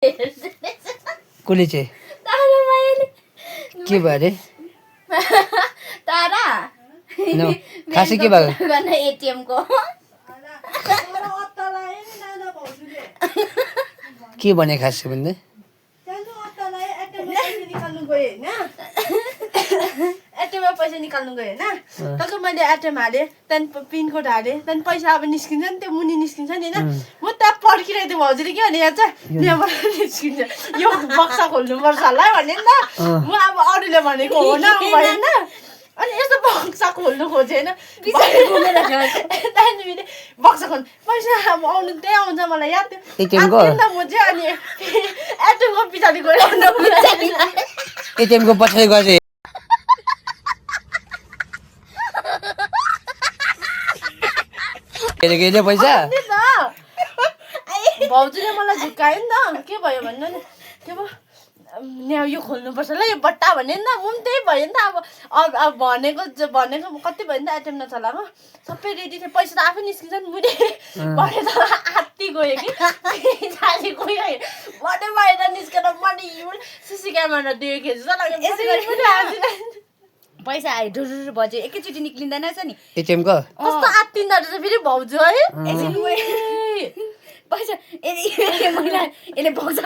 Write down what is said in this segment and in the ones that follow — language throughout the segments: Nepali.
कसले चाहिँ के भयो अरे तारा खासै के भएको एटिएम को के भने खासै भन्दै एटिएममा पैसा निकाल्नु गयो होइन तब मैले एटिएम हालेँ त्यहाँदेखि पिनकोड हालेँ त्यहाँदेखि पैसा अब निस्किन्छ नि त्यो मुनि निस्किन्छ नि होइन म त्यहाँ पर्खिरहेको थिएँ भाउजूले के भने यहाँ चाहिँ यहाँबाट निस्किन्छ यो बक्सा खोल्नुपर्छ होला भने नि त म अब अरूले भनेको हो न भएन अनि यस्तो बक्सा खोल्नु खोजेँ होइन त्यहाँदेखि बक्सा खोल्नु पैसा अब आउनु त्यही आउँछ मलाई याद थियो म चाहिँ अनि एटिएमको पछाडि गएर एटिएमको पछाडि गए के पैसा भाउजूले मलाई झुक्कायो नि त के भयो भन्नु नि के भयो यहाँ यो खोल्नुपर्छ ल यो बट्टा भन्यो नि त म पनि त्यही भयो नि त अब भनेको कति भयो नि त एटिएम नचलाएको सबै रेडी थियो पैसा त आफै निस्किन्छ नि मुनि भने त आत्ति गयो कि पछाडि गयो भने बाहिर निस्केर मैले सिसी क्यामेरा देखेँ जस्तो लाग्यो पैसा आयो ढुरु बज्यो एकैचोटि निक्लिँदैन रहेछ नि एटिएमको कस्तो आत्तिँदो रहेछ फेरि भाउजू है पैसा यसले बक्सा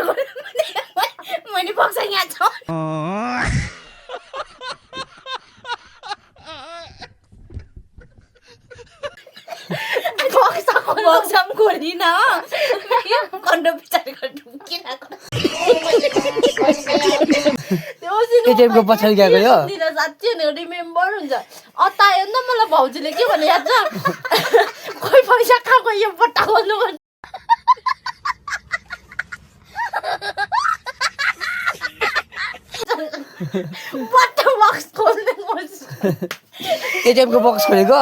मैले बक्सा यहाँ छ बक्सा पनि खोलिन कन्डो पछाडि एटिएमको पछाडि गएको यो साँच्ची रिमेम्बर हुन्छ अतायो नि त मलाई भाउजूले के भने याद छ खोइ पैसा कहाँ गयो यो बट्टा खोल्नु बट्टा बक्स खोल्ने एटिएमको बक्स खोलेको